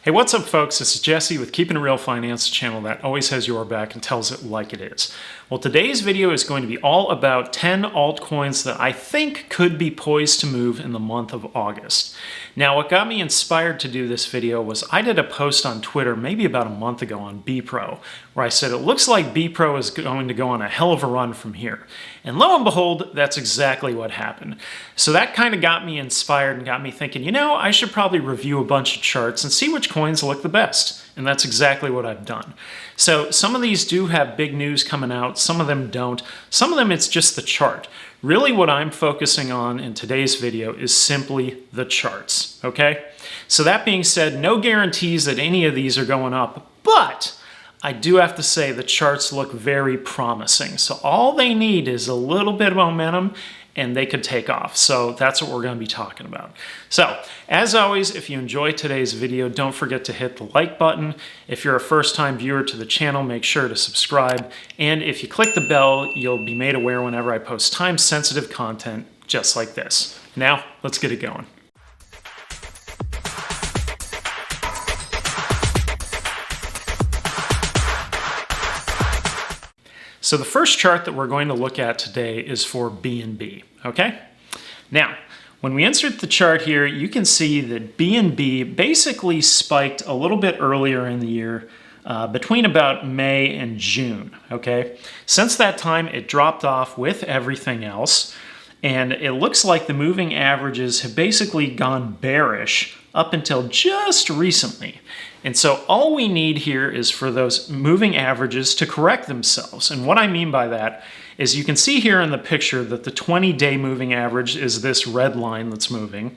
Hey, what's up folks? This is Jesse with Keeping It Real Finance, channel that always has your back and tells it like it is. Well, today's video is going to be all about 10 altcoins that I think could be poised to move in the month of August. Now, what got me inspired to do this video was I did a post on Twitter maybe about a month ago on BPRO, where I said it looks like BPRO is going to go on a hell of a run from here. And lo and behold, that's exactly what happened. So that kind of got me inspired and got me thinking, you know, I should probably review a bunch of charts and see which coins look the best. And that's exactly what I've done. So some of these do have big news coming out, some of them don't. Some of them it's just the chart. Really what I'm focusing on in today's video is simply the charts, okay? So that being said, no guarantees that any of these are going up, but I do have to say the charts look very promising. So all they need is a little bit of momentum and they could take off. So that's what we're going to be talking about. So as always, if you enjoyed today's video, don't forget to hit the like button. If you're a first-time viewer to the channel, make sure to subscribe. And if you click the bell, you'll be made aware whenever I post time-sensitive content just like this. Now, let's get it going. So the first chart that we're going to look at today is for BNB, okay? Now, when we insert the chart here, you can see that BNB basically spiked a little bit earlier in the year, between about May and June, okay? Since that time, it dropped off with everything else, and it looks like the moving averages have basically gone bearish up until just recently. And so all we need here is for those moving averages to correct themselves. And what I mean by that is you can see here in the picture that the 20-day moving average is this red line that's moving.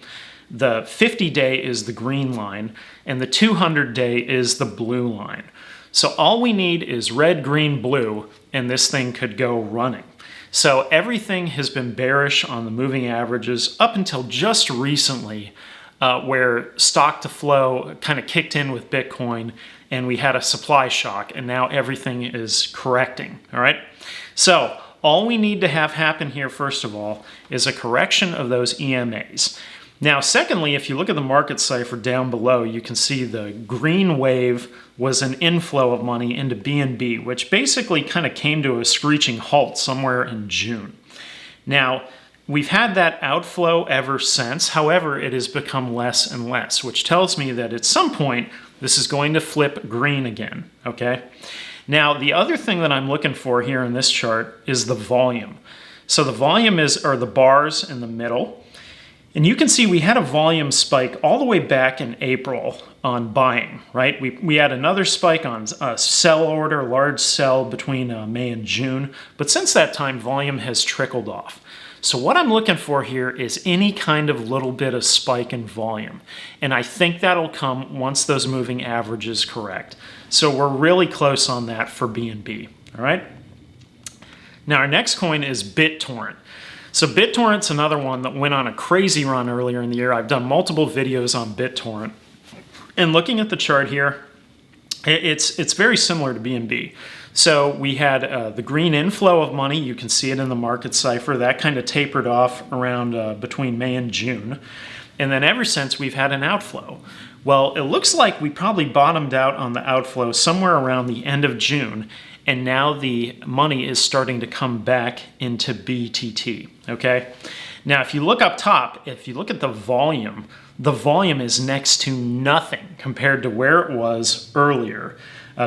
The 50-day is the green line, and the 200-day is the blue line. So all we need is red, green, blue, and this thing could go running. So everything has been bearish on the moving averages up until just recently, where stock to flow kind of kicked in with Bitcoin and we had a supply shock, and now everything is correcting, all right? So all we need to have happen here, first of all, is a correction of those EMAs. Now, secondly, if you look at the market cipher down below, you can see the green wave was an inflow of money into BNB, which basically kind of came to a screeching halt somewhere in June. Now, we've had that outflow ever since. However, it has become less and less, which tells me that at some point, this is going to flip green again, okay? Now, the other thing that I'm looking for here in this chart is the volume. So the volume are the bars in the middle. And you can see we had a volume spike all the way back in April on buying, right? We had another spike on a sell order, large sell between May and June. But since that time, volume has trickled off. So what I'm looking for here is any kind of little bit of spike in volume. And I think that'll come once those moving averages correct. So we're really close on that for BNB, all right? Now our next coin is BitTorrent. So BitTorrent's another one that went on a crazy run earlier in the year. I've done multiple videos on BitTorrent. And looking at the chart here, it's very similar to BNB. So we had the green inflow of money. You can see it in the market cipher. That kind of tapered off around between May and June. And then ever since, we've had an outflow. Well, it looks like we probably bottomed out on the outflow somewhere around the end of June. And now the money is starting to come back into BTT, okay? Now, if you look up top, if you look at the volume is next to nothing compared to where it was earlier,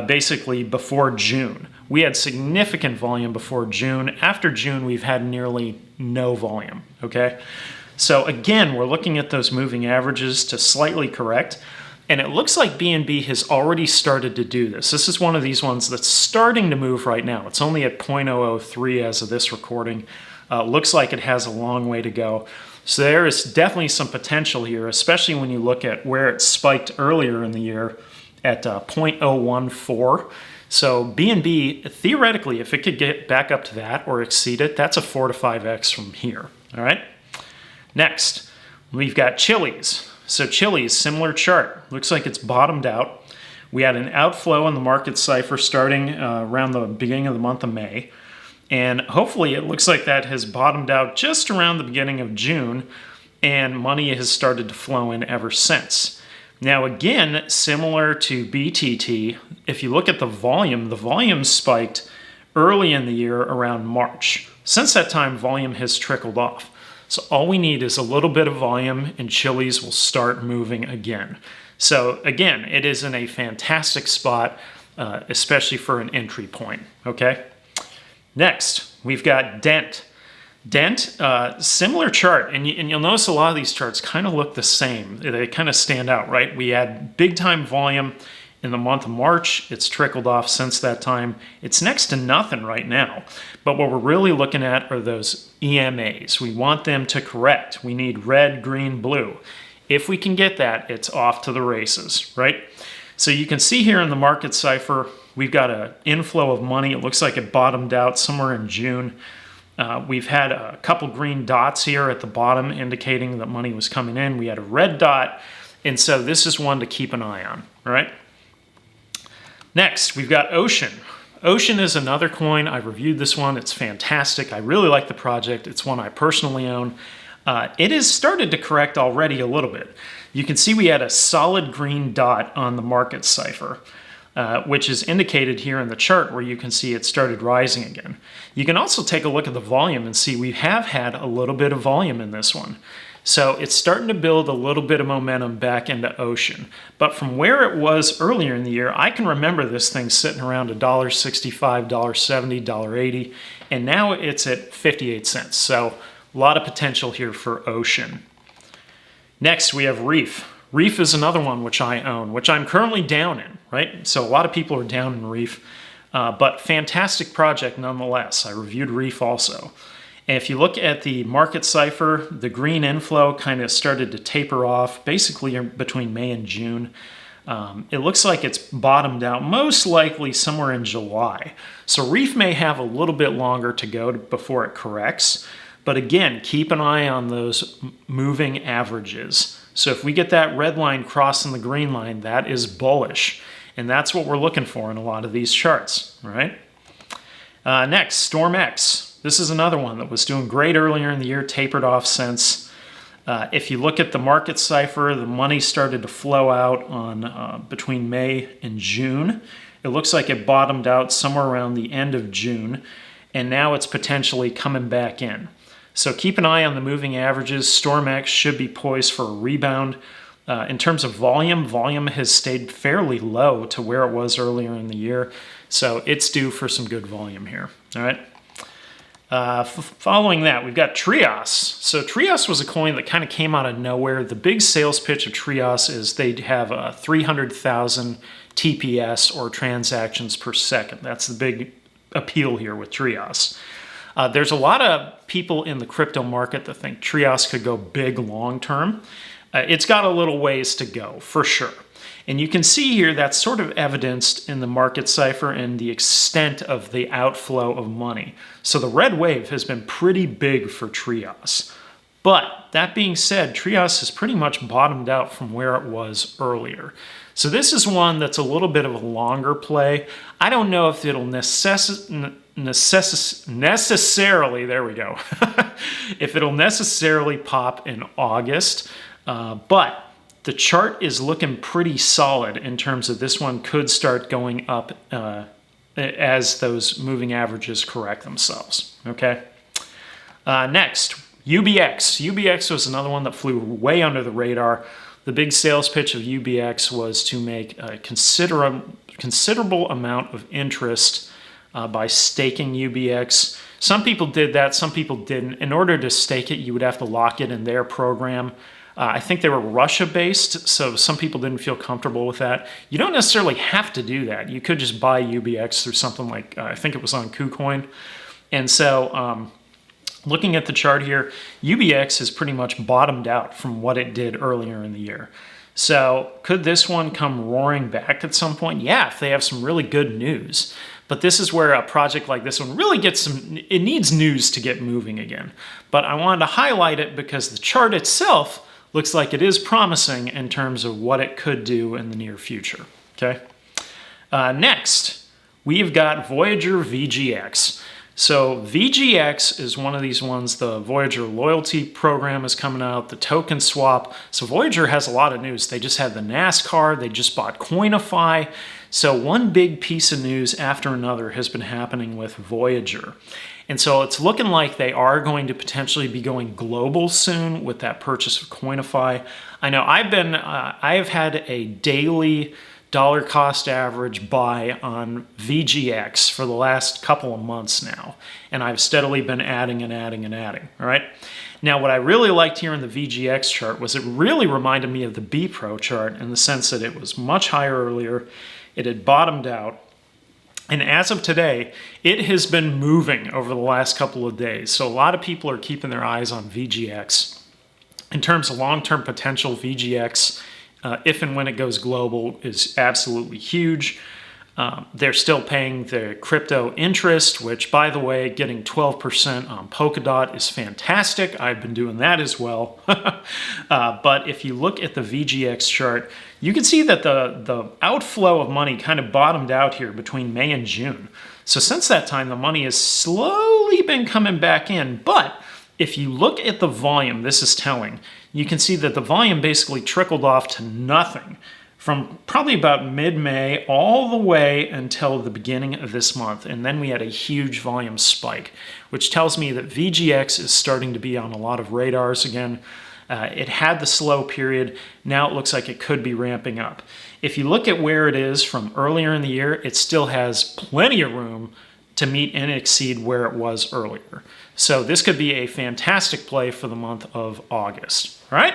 basically before June. We had significant volume before June. After June, we've had nearly no volume, okay? So again, we're looking at those moving averages to slightly correct. And it looks like BNB has already started to do this. This is one of these ones that's starting to move right now. It's only at 0.003 as of this recording. Looks like it has a long way to go. So there is definitely some potential here, especially when you look at where it spiked earlier in the year at 0.014. So BNB, theoretically, if it could get back up to that or exceed it, that's a 4 to 5x from here, all right? Next, we've got Chili's. So Chili's, similar chart. Looks like it's bottomed out. We had an outflow in the market cipher starting around the beginning of the month of May. And hopefully it looks like that has bottomed out just around the beginning of June, and money has started to flow in ever since. Now again, similar to BTT, if you look at the volume spiked early in the year around March. Since that time, volume has trickled off. So all we need is a little bit of volume and Chili's will start moving again. So again, it is in a fantastic spot, especially for an entry point, okay? Next, we've got DENT. DENT, similar chart, and you'll notice a lot of these charts kind of look the same. They kind of stand out, right? We had big time volume in the month of March. It's trickled off since that time. It's next to nothing right now. But what we're really looking at are those EMAs. We want them to correct. We need red, green, blue. If we can get that, it's off to the races, right? So you can see here in the market cipher, we've got an inflow of money. It looks like it bottomed out somewhere in June. We've had a couple green dots here at the bottom indicating that money was coming in. We had a red dot, and so this is one to keep an eye on, all right? Next, we've got Ocean. Ocean is another coin. I reviewed this one. It's fantastic. I really like the project. It's one I personally own. It has started to correct already a little bit. You can see we had a solid green dot on the market cipher, which is indicated here in the chart where you can see it started rising again. You can also take a look at the volume and see we have had a little bit of volume in this one. So it's starting to build a little bit of momentum back into Ocean. But from where it was earlier in the year, I can remember this thing sitting around $1.65, $1.70, $1.80, and now it's at 58 cents. So a lot of potential here for Ocean. Next, we have REEF. REEF is another one which I own, which I'm currently down in, right? So a lot of people are down in REEF, but fantastic project nonetheless. I reviewed REEF also. And if you look at the market cipher, the green inflow kind of started to taper off basically between May and June. It looks like it's bottomed out most likely somewhere in July. So REEF may have a little bit longer to go before it corrects. But again, keep an eye on those moving averages. So if we get that red line crossing the green line, that is bullish. And that's what we're looking for in a lot of these charts, all right? Next, STMX. This is another one that was doing great earlier in the year, tapered off since. If you look at the market cipher, the money started to flow out on between May and June. It looks like it bottomed out somewhere around the end of June, and now it's potentially coming back in. So keep an eye on the moving averages. STMX should be poised for a rebound. In terms of volume, volume has stayed fairly low to where it was earlier in the year. So it's due for some good volume here, all right? Following that, we've got TRIAS. So TRIAS was a coin that kind of came out of nowhere. The big sales pitch of TRIAS is they have 300,000 TPS or transactions per second. That's the big appeal here with TRIAS. There's a lot of people in the crypto market that think TRIAS could go big long term. It's got a little ways to go, for sure. And you can see here that's sort of evidenced in the market cipher and the extent of the outflow of money. So the red wave has been pretty big for TRIAS. But that being said, TRIAS has pretty much bottomed out from where it was earlier. So this is one that's a little bit of a longer play. I don't know if it'll necessarily, there we go, if it'll necessarily pop in August, but the chart is looking pretty solid in terms of this one could start going up as those moving averages correct themselves, okay? Next, UBX. UBX was another one that flew way under the radar. The big sales pitch of UBX was to make a considerable amount of interest by staking UBX. Some people did that, some people didn't. In order to stake it, you would have to lock it in their program. I think they were Russia-based, so some people didn't feel comfortable with that. You don't necessarily have to do that. You could just buy UBX through something like, I think it was on KuCoin. And so looking at the chart here, UBX has pretty much bottomed out from what it did earlier in the year. So could this one come roaring back at some point? Yeah, if they have some really good news. But this is where a project like this one really gets it needs news to get moving again. But I wanted to highlight it because the chart itself looks like it is promising in terms of what it could do in the near future, okay? Next, we've got Voyager VGX. So VGX is one of these ones. The Voyager loyalty program is coming out, the token swap. So Voyager has a lot of news. They just had the NASCAR, they just bought Coinify. So one big piece of news after another has been happening with Voyager. And so it's looking like they are going to potentially be going global soon with that purchase of Coinify. I know I've had a daily dollar cost average buy on VGX for the last couple of months now. And I've steadily been adding and adding and adding, all right? Now, what I really liked here in the VGX chart was it really reminded me of the B Pro chart in the sense that it was much higher earlier. It had bottomed out. And as of today, it has been moving over the last couple of days. So a lot of people are keeping their eyes on VGX. In terms of long-term potential, VGX, if and when it goes global, is absolutely huge. They're still paying the crypto interest, which, by the way, getting 12% on Polkadot is fantastic. I've been doing that as well. But if you look at the VGX chart, you can see that the outflow of money kind of bottomed out here between May and June. So since that time, the money has slowly been coming back in. But if you look at the volume, this is telling. You can see that the volume basically trickled off to nothing from probably about mid-May all the way until the beginning of this month. And then we had a huge volume spike, which tells me that VGX is starting to be on a lot of radars again. It had the slow period. Now it looks like it could be ramping up. If you look at where it is from earlier in the year, it still has plenty of room to meet and exceed where it was earlier. So this could be a fantastic play for the month of August. All right?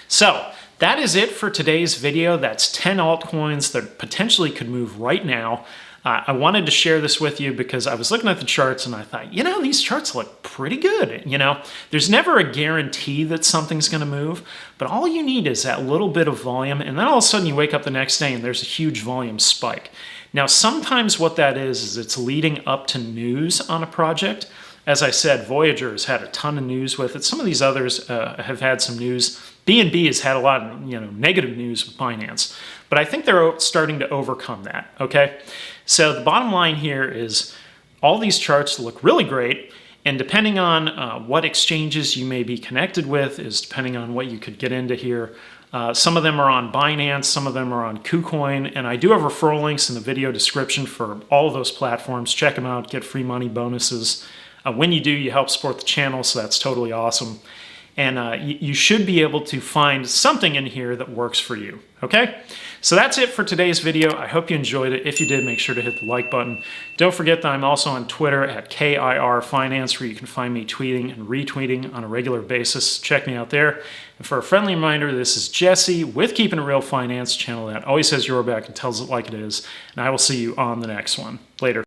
So that is it for today's video. That's 10 altcoins that potentially could move right now. I wanted to share this with you because I was looking at the charts and I thought, you know, these charts look pretty good. You know, there's never a guarantee that something's going to move, but all you need is that little bit of volume, and then all of a sudden you wake up the next day and there's a huge volume spike. Now, sometimes what that is it's leading up to news on a project. As I said, Voyager has had a ton of news with it. Some of these others have had some news. BNB has had a lot of negative news with Binance, but I think they're starting to overcome that, okay? So the bottom line here is all these charts look really great, and depending on what exchanges you may be connected with is depending on what you could get into here. Some of them are on Binance, some of them are on KuCoin, and I do have referral links in the video description for all of those platforms. Check them out, get free money bonuses. When you do, you help support the channel, so that's totally awesome. And you should be able to find something in here that works for you, okay? So that's it for today's video. I hope you enjoyed it. If you did, make sure to hit the like button. Don't forget that I'm also on Twitter at KIR Finance, where you can find me tweeting and retweeting on a regular basis. Check me out there. And for a friendly reminder, this is Jesse with Keeping It Real Finance, channel that always has your back and tells it like it is. And I will see you on the next one. Later.